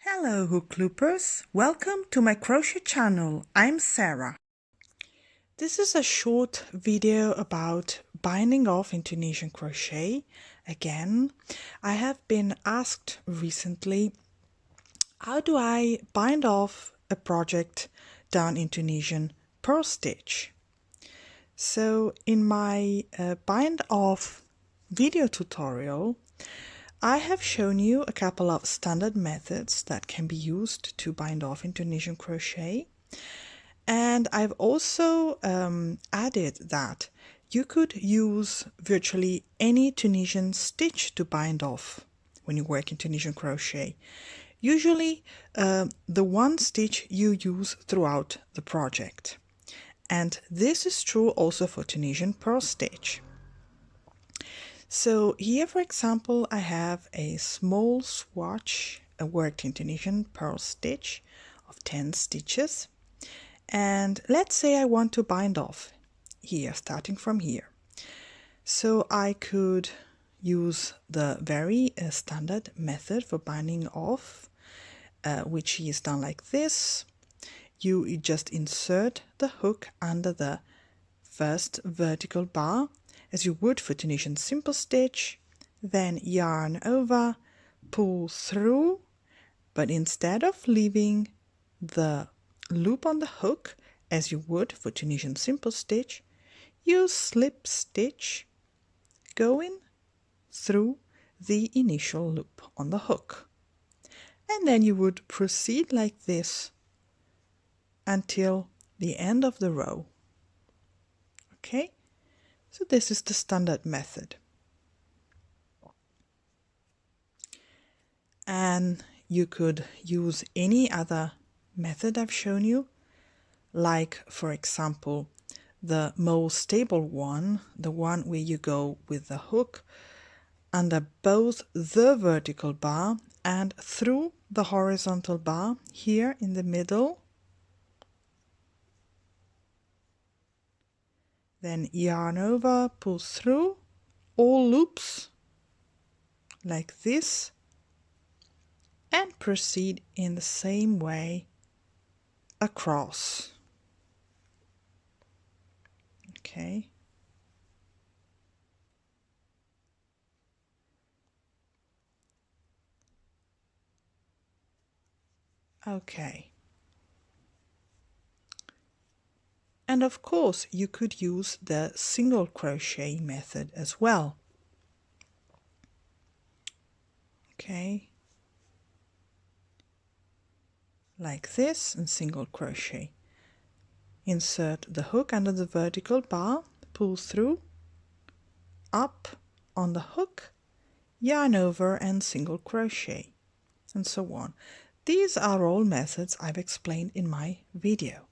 Hello hook loopers, welcome to my crochet channel. I'm Sarah. This is a short video about binding off in Tunisian crochet. Again, I have been asked recently, how do I bind off a project done in Tunisian Purl Stitch? So in my bind off video tutorial, I have shown you a couple of standard methods that can be used to bind off in Tunisian crochet. And I've also added that you could use virtually any Tunisian stitch to bind off when you work in Tunisian crochet. Usually the one stitch you use throughout the project. And this is true also for Tunisian Purl Stitch. So here, for example, I have a small swatch worked in Tunisian Purl Stitch of 10 stitches. And let's say I want to bind off here, starting from here. So I could use the very standard method for binding off, which is done like this. You just insert the hook under the first vertical bar, as you would for Tunisian simple stitch, then yarn over, pull through, but instead of leaving the loop on the hook as you would for Tunisian simple stitch, you slip stitch going through the initial loop on the hook. And then you would proceed like this until the end of the row. Okay? So this is the standard method. And you could use any other method I've shown you, like for example the most stable one, the one where you go with the hook under both the vertical bar and through the horizontal bar here in the middle. Then yarn over, pull through all loops like this, and proceed in the same way across. Okay. Okay. And of course you could use the single crochet method as well. Okay. Like this, and single crochet. Insert the hook under the vertical bar, pull through, up on the hook, yarn over and single crochet, and so on. These are all methods I've explained in my video.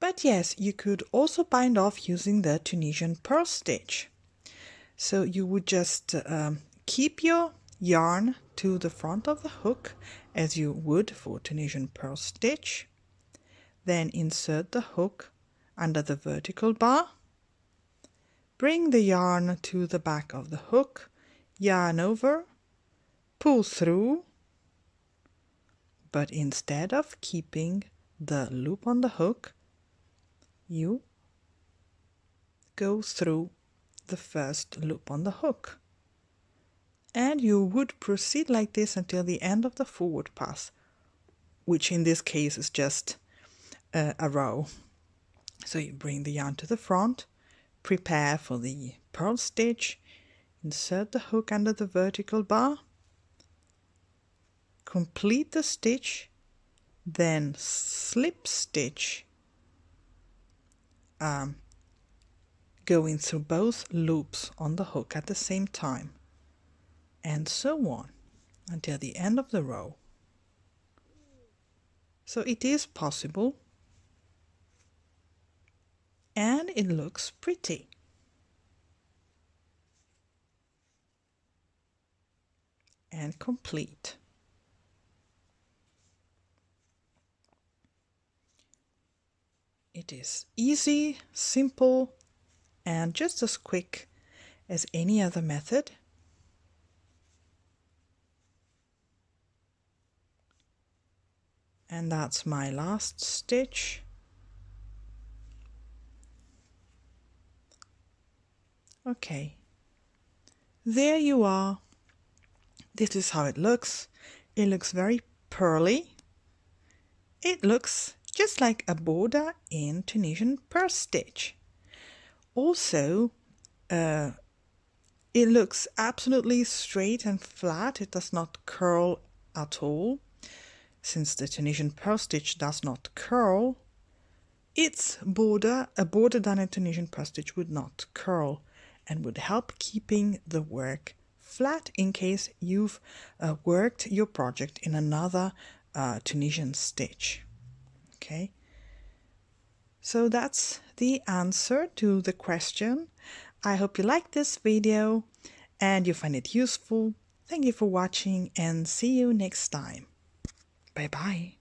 But yes, you could also bind off using the Tunisian Purl Stitch. So you would just keep your yarn to the front of the hook as you would for Tunisian Purl Stitch. Then insert the hook under the vertical bar. Bring the yarn to the back of the hook, yarn over, pull through, but instead of keeping the loop on the hook, you go through the first loop on the hook. And you would proceed like this until the end of the forward pass, which in this case is just a row. So you bring the yarn to the front, prepare for the purl stitch, insert the hook under the vertical bar, complete the stitch, then slip stitch going through both loops on the hook at the same time, and so on until the end of the row. So it is possible, and it looks pretty. And complete. It is easy, simple, and just as quick as any other method. And that's my last stitch. Okay, there you are. This is how it looks. It looks very purly. It looks just like a border in Tunisian Purl Stitch. Also, it looks absolutely straight and flat. It does not curl at all. Since the Tunisian Purl Stitch does not curl, its border, a border done in Tunisian Purl Stitch, would not curl and would help keeping the work flat in case you've worked your project in another Tunisian stitch. Okay, so that's the answer to the question. I hope you liked this video and you find it useful. Thank you for watching and see you next time. Bye bye.